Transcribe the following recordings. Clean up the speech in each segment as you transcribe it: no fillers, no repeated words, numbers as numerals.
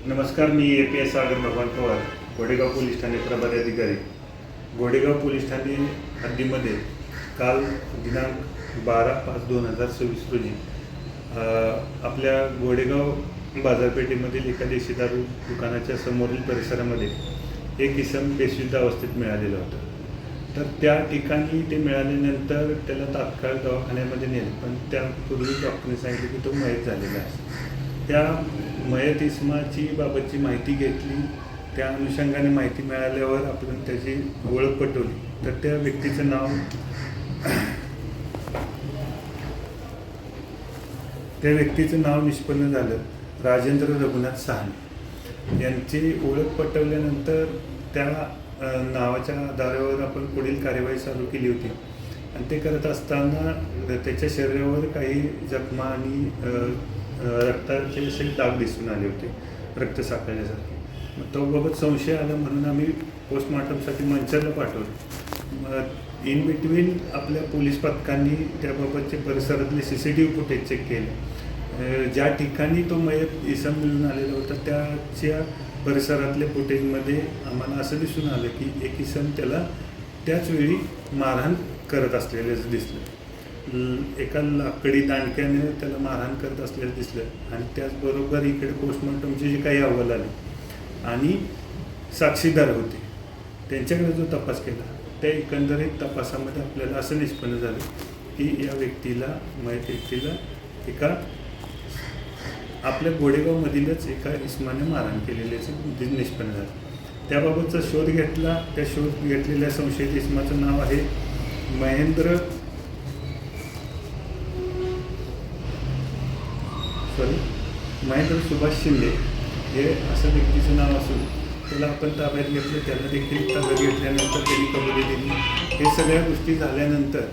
नमस्कार, मी APS सागर भगवान Pawar, Godegaon police Thane प्रभारी अधिकारी. गोडेगाव पोलीस ठाणे हद्दीमध्ये काल दिनांक 12/5/2026 रोजी आपल्या गोडेगाव बाजारपेठेमधील एका देशी दारू दुकानाच्या समोरील परिसरामध्ये एक इसम बेशुद्ध अवस्थेत मिळालेलं होतं. तर त्या ठिकाणी ते मिळाल्यानंतर त्याला तात्काळ दवाखान्यामध्ये नेले, पण त्यापूर्वी डॉक्टरने सांगितले की तो मयत झालेला आहे. त्या मयत इसमाची बाबतची माहिती घेतली. त्या अनुषंगाने माहिती मिळाल्यावर आपण त्याची ओळख पटवली. तर त्या व्यक्तीचं नाव निष्पन्न झालं राजेंद्र रघुनाथ साहनी. यांची ओळख पटवल्यानंतर त्या नावाच्या आधारावर आपण पुढील कार्यवाही चालू केली होती. आणि ते करत असताना त्याच्या शरीरावर काही जखमा आणि रक्ताचे असे डाग दिसून आले होते, रक्त साकळल्यासारखे. मग त्याबाबत संशय आला म्हणून आम्ही पोस्टमॉर्टमसाठी मंचरला पाठवलं. इन बिटवीन आपल्या पोलीस पथकांनी त्याबाबतचे परिसरातले CCTV फुटेज चेक केले. ज्या ठिकाणी तो मयत इसम मिळून आलेला होता त्याच्या परिसरातल्या फुटेजमध्ये आम्हाला असं दिसून आलं की एक इसम त्याला त्याच वेळी मारहाण करत असलेलं दिसलं. एका लाकडी दांडक्याने त्याला मारहाण करत असलेलं दिसलं. आणि त्याचबरोबर इकडे पोस्टमॉर्टमचे जे काही अहवाल आले आणि साक्षीदार होते त्यांच्याकडे जो तपास केला त्या एकंदरीत तपासामध्ये आपल्याला असं निष्पन्न झालं की या मयत व्यक्तीला एका आपल्या गोडेगावमधीलच एका इसमाने मारहाण केलेल्याचे निष्पन्न झालं. त्याबाबतचा शोध घेतला. त्या शोध घेतलेल्या संशयित इसमाचं नाव आहे महेंद्र सुभाष शिंदे हे असं व्यक्तीचं नाव असून त्याला आपण ताब्यात घेतलं. त्याला देखील ताब्यात घेतल्यानंतर त्यांनी कबुली दिली. हे सगळ्या गोष्टी झाल्यानंतर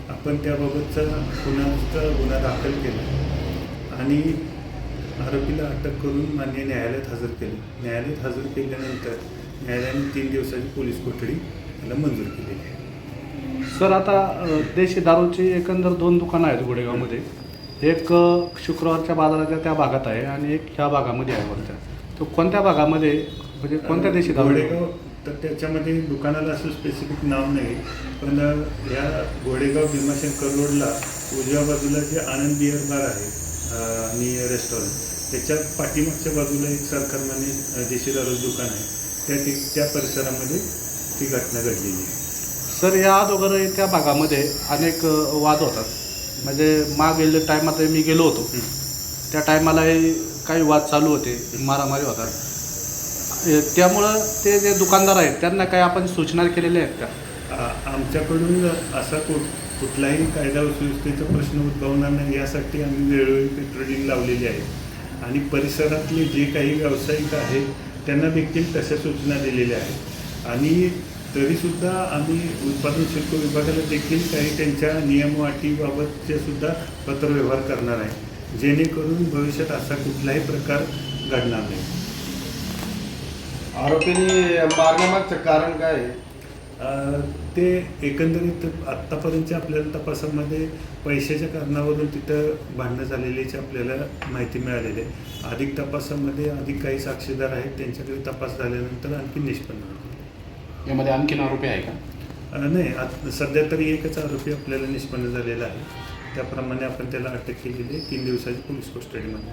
आपण त्याबाबतचा गुन्हा दाखल केला आणि आरोपीला अटक करून मान्य न्यायालयात हजर केले. न्यायालयात हजर केल्यानंतर न्यायालयाने 3 दिवसाची पोलीस कोठडी त्याला मंजूर केलेली आहे. सर, आता देशी दारूची एकंदर 2 दुकानं आहेत गोडेगावमध्ये. एक शुक्रवारच्या बाजाराच्या त्या भागात आहे आणि एक ह्या भागामध्ये आहे वरच्या. तो कोणत्या भागामध्ये, म्हणजे कोणत्या देशी दारू? गोडेगाव. तर त्याच्यामध्ये दुकानाला असं स्पेसिफिक नाव नाही, पण या गोडेगाव भीमाशंकर रोडला उजव्या बाजूला जे आनंद बिअर बार आहे आणि रेस्टॉरंट, त्याच्या पाठीमागच्या बाजूला एक सरकारमान्य देशी दारू दुकान आहे. त्या परिसरामध्ये ती घटना घडलेली आहे. सर, या अगोदर त्या भागामध्ये अनेक वाद होतात. म्हणजे मागील टायमात मी गेलो होतो त्या टायमाला काही वाद चालू होते, मारामारी होतात. त्यामुळं ते जे दुकानदार आहेत त्यांना काही आपण सूचना केलेल्या आहेत का? आमच्याकडून असा कुठलाही कायदा व सुव्यवस्थेचा प्रश्न उद्भवणार नाही यासाठी आम्ही वेळोवेळी पेट्रोलिंग लावलेली आहे. आणि परिसरातले जे काही व्यावसायिक आहेत त्यांना देखील तशा सूचना दिलेल्या आहेत. आणि तरीसुद्धा आम्ही उत्पादन शुल्क विभागाला देखील काही त्यांच्या नियमअटीबाबतचे सुद्धा पत्रव्यवहार करणार आहे, जेणेकरून भविष्यात असा कुठलाही प्रकार घडणार नाही. आरोपींनी मारण्यामागचं कारण काय आहे? ते एकंदरीत आत्तापर्यंतच्या आपल्याला तपासामध्ये पैशाच्या कारणावरून तिथं भांडणं झालेल्याची आपल्याला माहिती मिळालेली आहे. अधिक तपासामध्ये अधिक काही साक्षीदार आहेत, त्यांच्याकडे तपास झाल्यानंतर आणखी निष्पन्न होईल. यामध्ये आणखीन आरोपी आहे का? नाही, सध्या तरी एकच आरोपी आपल्याला निष्पन्न झालेला आहे. त्याप्रमाणे आपण त्याला अटक केलेली आहे. 3 दिवसाची पोलीस कस्टडीमध्ये.